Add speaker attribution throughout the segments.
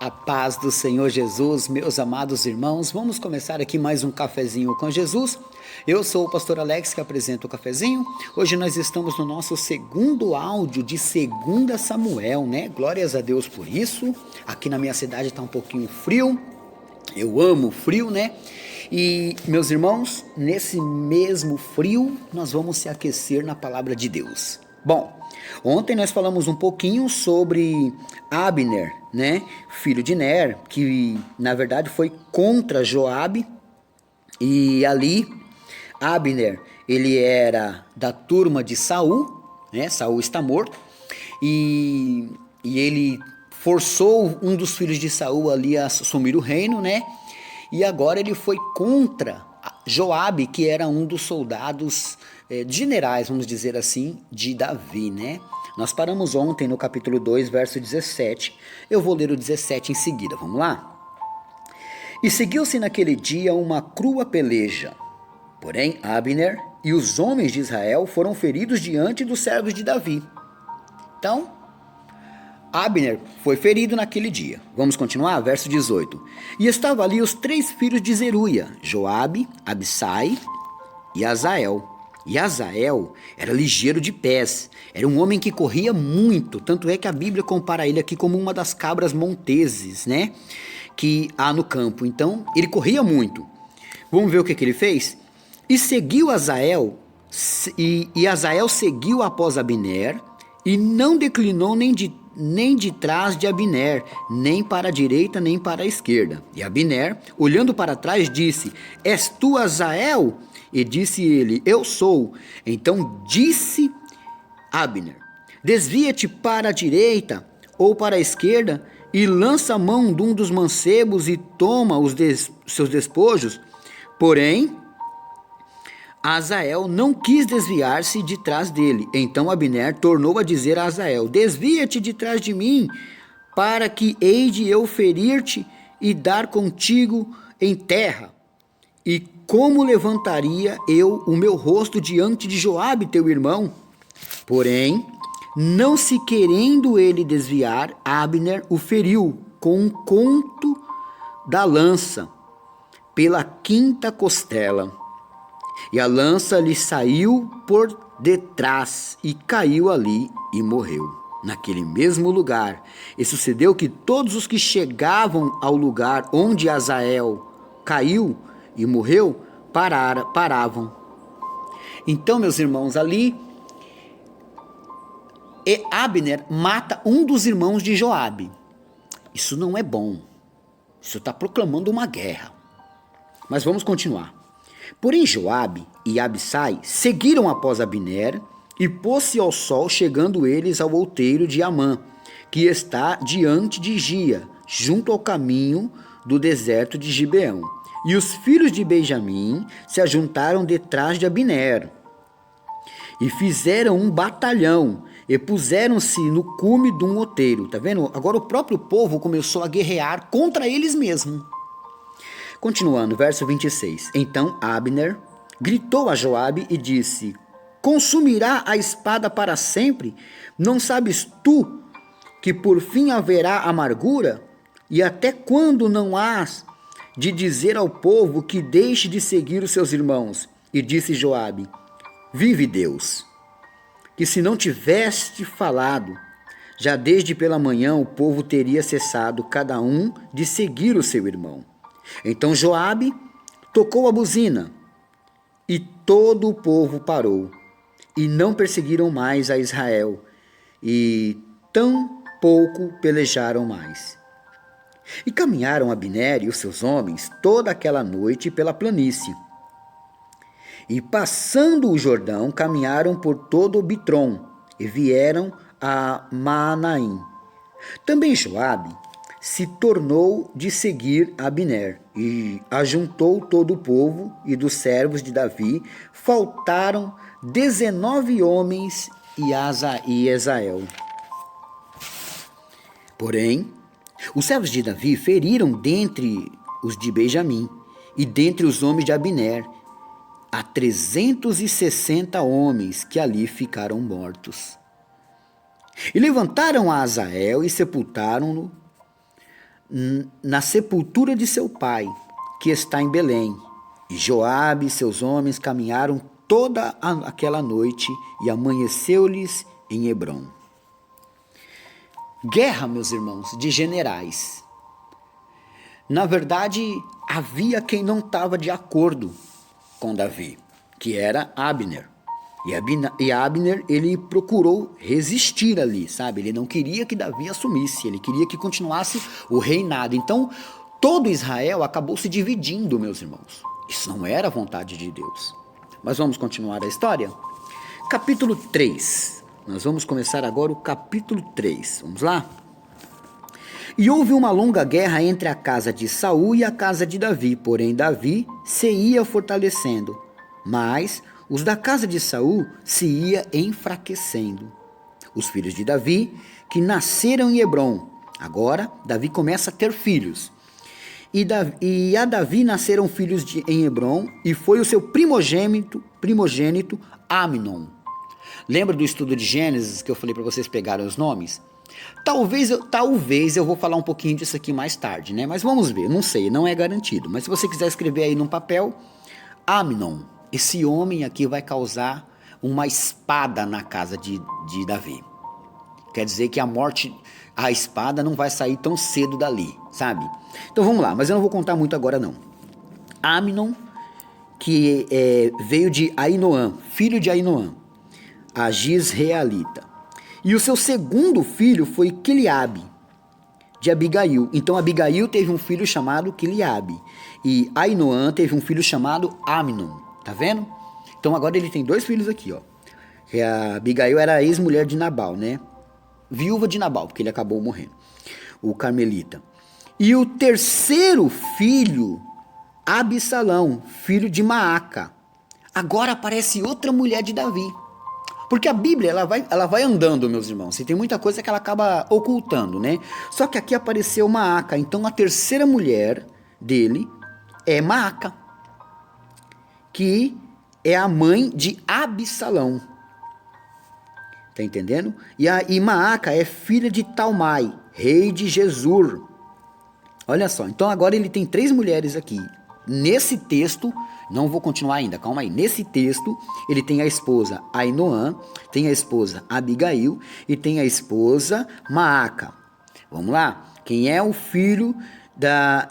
Speaker 1: A paz do Senhor Jesus, meus amados irmãos, vamos começar aqui mais um cafezinho com Jesus. Eu sou o pastor Alex que apresenta o cafezinho. Hoje nós estamos no nosso segundo áudio de 2 Samuel, né? Glórias a Deus por isso. Aqui na minha cidade está um pouquinho frio. Eu amo frio, né? E, meus irmãos, nesse mesmo frio, nós vamos se aquecer na palavra de Deus. Bom, ontem nós falamos um pouquinho sobre Abner, né? Filho de Ner, que na verdade foi contra Joabe. E ali, Abner, ele era da turma de Saul, né? Saul está morto. E ele forçou um dos filhos de Saul ali a assumir o reino, né? E agora ele foi contra Joabe, que era um dos soldados generais, vamos dizer assim, de Davi, né? Nós paramos ontem no capítulo 2, verso 17. Eu vou ler o 17 em seguida, vamos lá? E seguiu-se naquele dia uma crua peleja. Porém, Abner e os homens de Israel foram feridos diante dos servos de Davi. Então, Abner foi ferido naquele dia. Vamos continuar? Verso 18. E estavam ali os 3 filhos de Zeruia, Joabe, Abissai e Azael. E Azael era ligeiro de pés, era um homem que corria muito, tanto é que a Bíblia compara ele aqui como uma das cabras monteses, né? Que há no campo. Então, ele corria muito. Vamos ver o que ele fez? E seguiu Azael, e Azael seguiu após Abner, e não declinou nem de trás de Abner, nem para a direita, nem para a esquerda. E Abner, olhando para trás, disse: És tu Azael? E disse ele: Eu sou. Então disse Abner: Desvia-te para a direita ou para a esquerda, e lança a mão de um dos mancebos e toma seus despojos. Porém, Azael não quis desviar-se de trás dele. Então Abner tornou a dizer a Azael: Desvia-te de trás de mim, para que hei de eu ferir-te e dar contigo em terra. E como levantaria eu o meu rosto diante de Joabe, teu irmão? Porém, não se querendo ele desviar, Abner o feriu com um conto da lança pela 5ª costela. E a lança lhe saiu por detrás e caiu ali e morreu, naquele mesmo lugar. E sucedeu que todos os que chegavam ao lugar onde Azael caiu e morreu, paravam. Então, meus irmãos, ali, Abner mata um dos irmãos de Joabe. Isso não é bom. Isso está proclamando uma guerra. Mas vamos continuar. Porém, Joabe e Abissai seguiram após Abner e pôs-se ao sol, chegando eles ao outeiro de Amã, que está diante de Gia, junto ao caminho do deserto de Gibeão. E os filhos de Benjamim se ajuntaram detrás de Abner e fizeram um batalhão e puseram-se no cume de um outeiro. Tá vendo? Agora o próprio povo começou a guerrear contra eles mesmos. Continuando, verso 26. Então Abner gritou a Joabe e disse: Consumirá a espada para sempre? Não sabes tu que por fim haverá amargura? E até quando não has de dizer ao povo que deixe de seguir os seus irmãos? E disse Joabe: Vive Deus, que se não tiveste falado, já desde pela manhã o povo teria cessado cada um de seguir o seu irmão. Então Joabe tocou a buzina, e todo o povo parou, e não perseguiram mais a Israel, e tão pouco pelejaram mais. E caminharam Abner e os seus homens toda aquela noite pela planície. E passando o Jordão, caminharam por todo o Bitrom, e vieram a Maanaim. Também Joabe se tornou de seguir Abner, e ajuntou todo o povo, e dos servos de Davi faltaram 19 homens e Esael. Porém, os servos de Davi feriram dentre os de Benjamim, e dentre os homens de Abner, a 360 homens que ali ficaram mortos. E levantaram a Azael e sepultaram-no na sepultura de seu pai, que está em Belém. E Joabe e seus homens caminharam toda aquela noite e amanheceu-lhes em Hebrom. Guerra, meus irmãos, de generais. Na verdade, havia quem não estava de acordo com Davi, que era Abner. E Abner, ele procurou resistir ali, sabe? Ele não queria que Davi assumisse, ele queria que continuasse o reinado. Então, todo Israel acabou se dividindo, meus irmãos. Isso não era a vontade de Deus. Mas vamos continuar a história? Capítulo 3. Nós vamos começar agora o capítulo 3. Vamos lá? E houve uma longa guerra entre a casa de Saul e a casa de Davi, porém Davi se ia fortalecendo, mas os da casa de Saul se ia enfraquecendo. Os filhos de Davi, que nasceram em Hebrom, agora Davi começa a ter filhos. E a Davi nasceram filhos em Hebrom, e foi o seu primogênito Amnon. Lembra do estudo de Gênesis que eu falei para vocês pegarem os nomes? Talvez eu vou falar um pouquinho disso aqui mais tarde, né? Mas vamos ver, não sei, não é garantido. Mas se você quiser escrever aí num papel, Amnon, esse homem aqui vai causar uma espada na casa de Davi. Quer dizer que a espada não vai sair tão cedo dali, sabe? Então vamos lá, mas eu não vou contar muito agora não. Amnon, que veio de Ainoã, filho de Ainoã, a Gisrealita. E o seu segundo filho foi Quiliabe, de Abigail. Então Abigail teve um filho chamado Quiliabe. E Ainoã teve um filho chamado Amnon. Tá vendo? Então agora ele tem dois filhos aqui, ó. Que a Abigail era a ex-mulher de Nabal, né? Viúva de Nabal, porque ele acabou morrendo. O carmelita. E o terceiro filho, Absalão, filho de Maaca. Agora aparece outra mulher de Davi. Porque a Bíblia, ela vai andando, meus irmãos. E tem muita coisa que ela acaba ocultando, né? Só que aqui apareceu Maaca. Então a terceira mulher dele é Maaca, que é a mãe de Absalão. Tá entendendo? E Maaca é filha de Talmai, rei de Gesur. Olha só, então agora ele tem 3 mulheres aqui. Nesse texto, não vou continuar ainda, calma aí. Nesse texto, ele tem a esposa Ainoã, tem a esposa Abigail e tem a esposa Maaca. Vamos lá? Quem é o filho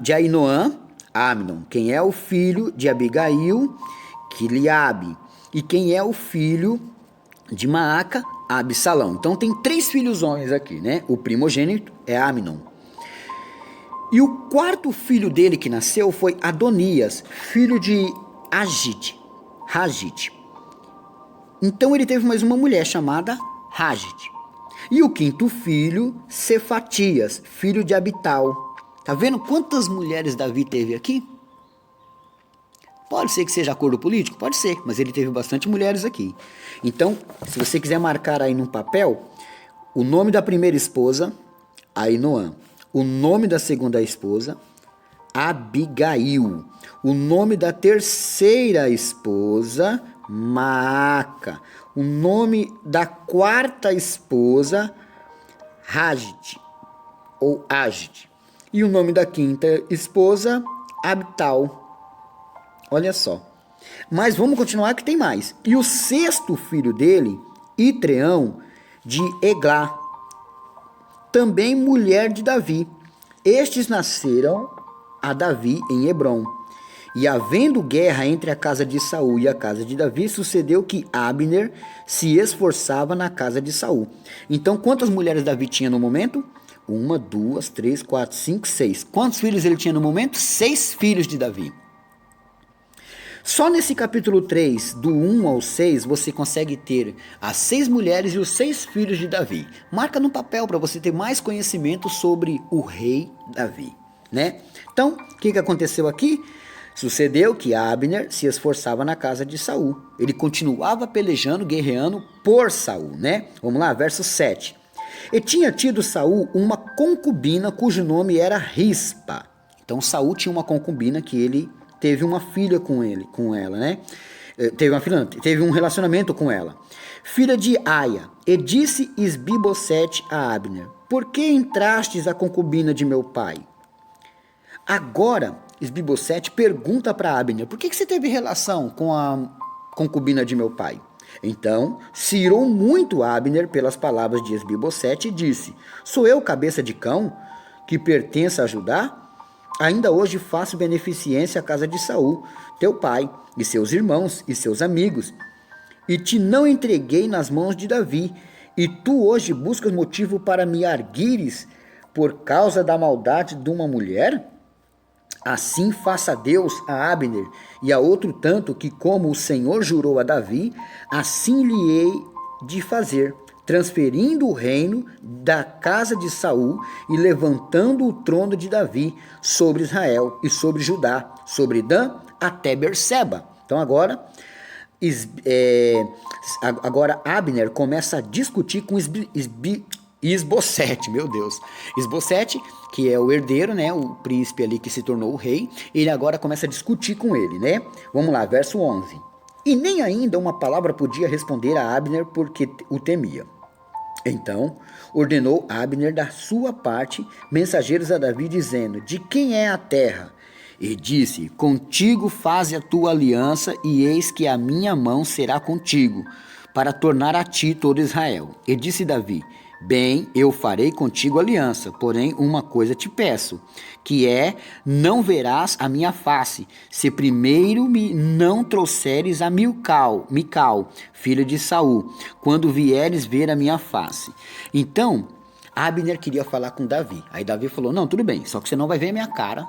Speaker 1: de Ainoã? Amnon. Quem é o filho de Abigail? Quiliabe. E quem é o filho de Maaca? Absalão. Então tem 3 filhos homens aqui, né? O primogênito é Amnon. E o quarto filho dele que nasceu foi Adonias, filho de Hagite. Então ele teve mais uma mulher chamada Hagite. E o quinto filho, Cefatias, filho de Abital. Tá vendo quantas mulheres Davi teve aqui? Pode ser que seja acordo político? Pode ser, mas ele teve bastante mulheres aqui. Então, se você quiser marcar aí num papel, o nome da primeira esposa, Ainoã. O nome da segunda esposa, Abigail. O nome da terceira esposa, Maaca. O nome da quarta esposa, Hagite, ou Agite. E o nome da quinta esposa, Abital. Olha só. Mas vamos continuar que tem mais. E o sexto filho dele, Itreão, de Eglá, também mulher de Davi. Estes nasceram a Davi em Hebrom. E havendo guerra entre a casa de Saul e a casa de Davi, sucedeu que Abner se esforçava na casa de Saul. Então, quantas mulheres Davi tinha no momento? 1, 2, 3, 4, 5, 6. Quantos filhos ele tinha no momento? 6 filhos de Davi. Só nesse capítulo 3, do 1 ao 6, você consegue ter as 6 mulheres e os 6 filhos de Davi. Marca no papel para você ter mais conhecimento sobre o rei Davi, né? Então, o que aconteceu aqui? Sucedeu que Abner se esforçava na casa de Saul. Ele continuava pelejando, guerreando por Saul, né? Vamos lá, verso 7. E tinha tido Saul uma concubina cujo nome era Rispa. Então, Saul tinha uma concubina que ele teve uma filha com ela, né? Teve um relacionamento com ela. Filha de Aia. E disse Isbibosete a Abner: Por que entrastes a concubina de meu pai? Agora, Esbibosete pergunta para Abner, por que você teve relação com a concubina de meu pai? Então, se irou muito Abner pelas palavras de Esbibosete e disse, sou eu cabeça de cão que pertence a Judá? Ainda hoje faço beneficência à casa de Saul, teu pai, e seus irmãos e seus amigos, e te não entreguei nas mãos de Davi, e tu hoje buscas motivo para me arguires por causa da maldade de uma mulher? Assim faça Deus a Abner e a outro tanto que, como o Senhor jurou a Davi, assim lhe hei de fazer, transferindo o reino da casa de Saul e levantando o trono de Davi sobre Israel e sobre Judá, sobre Dan até Berseba. Então agora Abner começa a discutir com Isbosete, meu Deus. Isbosete, que é o herdeiro, né, o príncipe ali que se tornou o rei, ele agora começa a discutir com ele, né? Vamos lá, verso 11. E nem ainda uma palavra podia responder a Abner porque o temia. Então ordenou Abner da sua parte mensageiros a Davi, dizendo, de quem é a terra? E disse, contigo faze a tua aliança, e eis que a minha mão será contigo, para tornar a ti todo Israel. E disse Davi, bem, eu farei contigo aliança, porém uma coisa te peço, que é, não verás a minha face, se primeiro me não trouxeres a Mical, filho de Saul, quando vieres ver a minha face. Então, Abner queria falar com Davi. Aí Davi falou, não, tudo bem, só que você não vai ver a minha cara,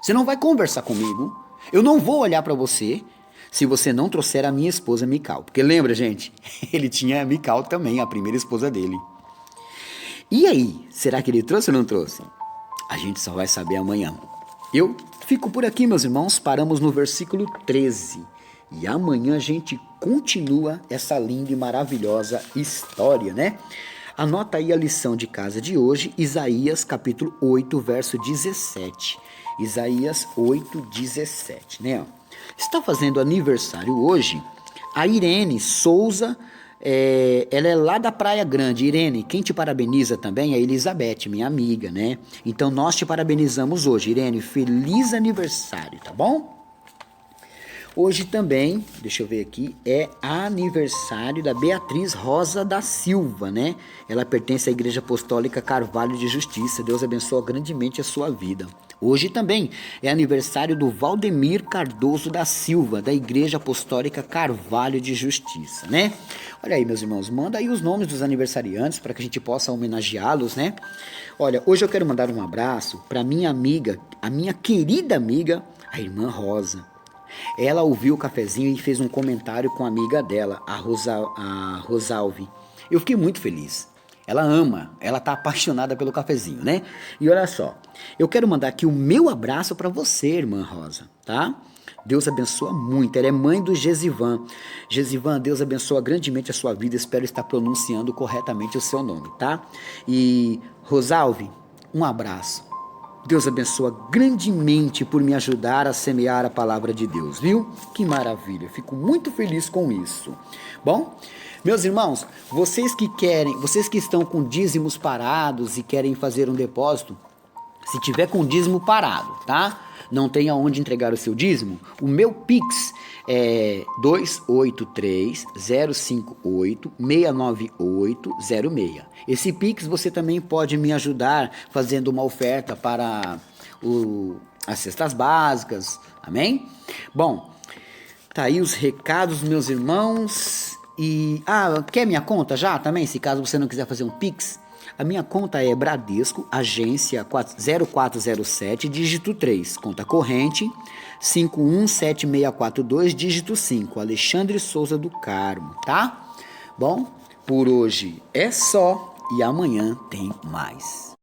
Speaker 1: você não vai conversar comigo, eu não vou olhar para você, se você não trouxer a minha esposa Mical. Porque lembra, gente, ele tinha a Mical também, a primeira esposa dele. E aí, será que ele trouxe ou não trouxe? A gente só vai saber amanhã. Eu fico por aqui, meus irmãos, paramos no versículo 13. E amanhã a gente continua essa linda e maravilhosa história, né? Anota aí a lição de casa de hoje, Isaías capítulo 8, verso 17. Isaías 8, 17, né? Está fazendo aniversário hoje a Irene Souza, ela é lá da Praia Grande. Irene, quem te parabeniza também é a Elizabeth, minha amiga, né? Então nós te parabenizamos hoje, Irene, feliz aniversário, tá bom? Hoje também, deixa eu ver aqui, é aniversário da Beatriz Rosa da Silva, né? Ela pertence à Igreja Apostólica Carvalho de Justiça. Deus abençoe grandemente a sua vida. Hoje também é aniversário do Valdemir Cardoso da Silva, da Igreja Apostólica Carvalho de Justiça, né? Olha aí, meus irmãos, manda aí os nomes dos aniversariantes para que a gente possa homenageá-los, né? Olha, hoje eu quero mandar um abraço para minha amiga, a minha querida amiga, a irmã Rosa. Ela ouviu o cafezinho e fez um comentário com a amiga dela, a Rosalve. Eu fiquei muito feliz. Ela ama, ela tá apaixonada pelo cafezinho, né? E olha só, eu quero mandar aqui o meu abraço para você, irmã Rosa, tá? Deus abençoa muito, ela é mãe do Gesivan. Gesivan, Deus abençoa grandemente a sua vida, espero estar pronunciando corretamente o seu nome, tá? E Rosalve, um abraço. Deus abençoa grandemente por me ajudar a semear a palavra de Deus, viu? Que maravilha, fico muito feliz com isso. Bom, meus irmãos, vocês que estão com dízimos parados e querem fazer um depósito, se tiver com dízimo parado, tá? Não tem aonde entregar o seu dízimo, o meu Pix é 283-058-69806. Esse Pix você também pode me ajudar fazendo uma oferta para as cestas básicas, amém? Bom, tá aí os recados, meus irmãos. E, quer minha conta já também, se caso você não quiser fazer um Pix? A minha conta é Bradesco, agência 0407, dígito 3, conta corrente 517642, dígito 5, Alexandre Souza do Carmo, tá? Bom, por hoje é só e amanhã tem mais.